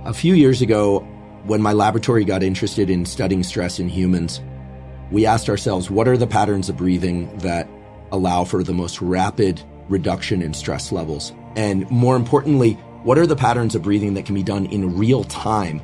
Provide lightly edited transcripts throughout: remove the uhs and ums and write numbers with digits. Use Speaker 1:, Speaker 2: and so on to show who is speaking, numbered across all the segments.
Speaker 1: A few years ago, when my laboratory got interested in studying stress in humans, we asked ourselves, what are the patterns of breathing that allow for the most rapid reduction in stress levels? And more importantly, what are the patterns of breathing that can be done in real time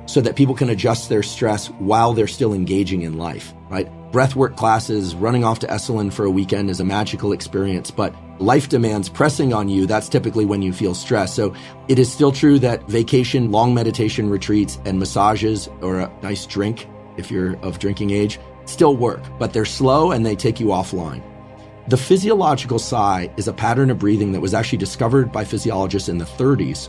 Speaker 1: so that people can adjust their stress while they're still engaging in life, right? Breathwork classes, running off to Esalen for a weekend is a magical experience, but life demands pressing on you. That's typically when you feel stressed. So it is still true that vacation, long meditation retreats, and massages or a nice drink, if you're of drinking age, still work, but they're slow and they take you offline. The physiological sigh is a pattern of breathing that was actually discovered by physiologists in the 30s,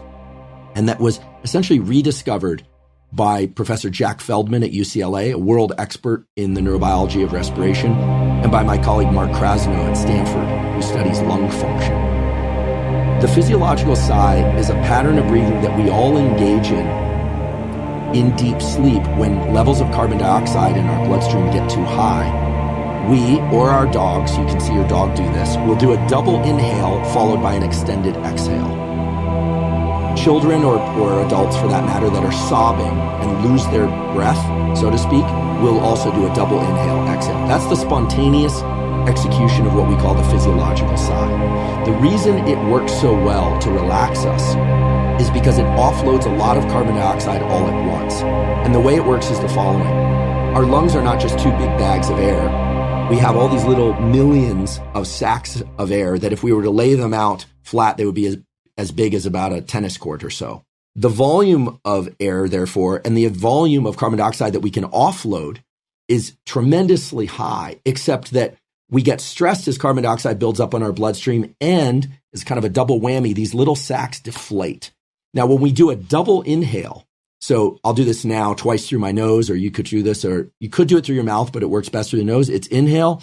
Speaker 1: and that was essentially rediscovered by Professor Jack Feldman at UCLA, a world expert in the neurobiology of respiration, and by my colleague Mark Krasno at Stanford, who studies lung function. The physiological sigh is a pattern of breathing that we all engage in deep sleep when levels of carbon dioxide in our bloodstream get too high. We, or our dogs, you can see your dog do this, will do a double inhale followed by an extended exhale. Children or adults, for that matter, that are sobbing and lose their breath, so to speak, will also do a double inhale, exhale. That's the spontaneous execution of what we call the physiological sigh. The reason it works so well to relax us is because it offloads a lot of carbon dioxide all at once. And the way it works is the following. Our lungs are not just two big bags of air. We have all these little millions of sacs of air that if we were to lay them out flat, they would be as big as about a tennis court or so. The volume of air, therefore, and the volume of carbon dioxide that we can offload is tremendously high, except that we get stressed as carbon dioxide builds up on our bloodstream, and as kind of a double whammy, these little sacs deflate. Now, when we do a double inhale, so I'll do this now twice through my nose, or you could do this, or you could do it through your mouth, but it works best through the nose. It's inhale,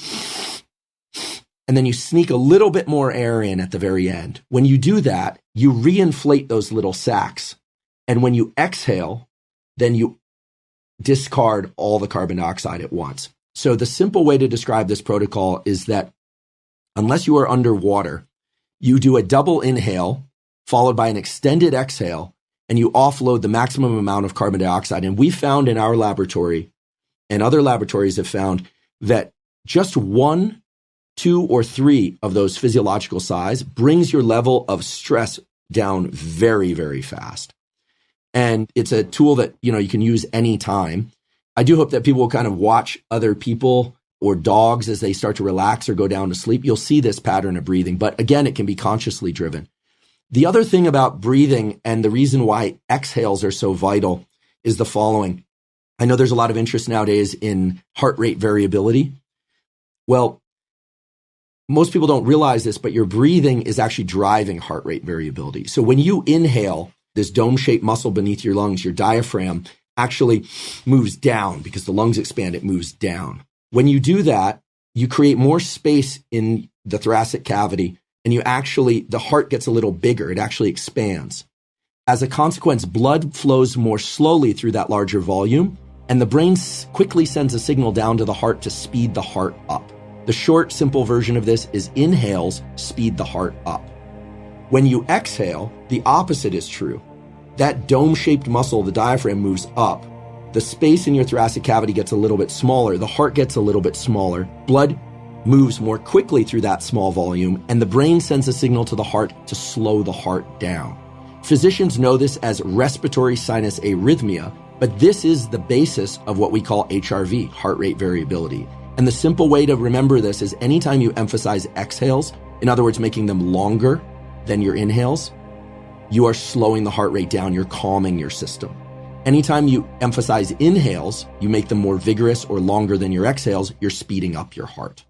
Speaker 1: and then you sneak a little bit more air in at the very end. When you do that, you reinflate those little sacs. And when you exhale, then you discard all the carbon dioxide at once. So the simple way to describe this protocol is that unless you are underwater, you do a double inhale followed by an extended exhale, and you offload the maximum amount of carbon dioxide. And we found in our laboratory, and other laboratories have found, that just 1, 2, or 3 of those physiological sighs brings your level of stress down very, very fast. And it's a tool that, you can use anytime. I do hope that people will kind of watch other people or dogs as they start to relax or go down to sleep. You'll see this pattern of breathing, but again, it can be consciously driven. The other thing about breathing, and the reason why exhales are so vital, is the following. I know there's a lot of interest nowadays in heart rate variability. Well, most people don't realize this, but your breathing is actually driving heart rate variability. So when you inhale, this dome-shaped muscle beneath your lungs, your diaphragm, actually moves down because the lungs expand, it moves down. When you do that, you create more space in the thoracic cavity, and the heart gets a little bigger. It actually expands. As a consequence, blood flows more slowly through that larger volume, and the brain quickly sends a signal down to the heart to speed the heart up. The short, simple version of this is inhales speed the heart up. When you exhale, the opposite is true. That dome-shaped muscle, the diaphragm, moves up. The space in your thoracic cavity gets a little bit smaller. The heart gets a little bit smaller. Blood moves more quickly through that small volume, and the brain sends a signal to the heart to slow the heart down. Physicians know this as respiratory sinus arrhythmia, but this is the basis of what we call HRV, heart rate variability. And the simple way to remember this is anytime you emphasize exhales, in other words, making them longer than your inhales, you are slowing the heart rate down, you're calming your system. Anytime you emphasize inhales, you make them more vigorous or longer than your exhales, you're speeding up your heart.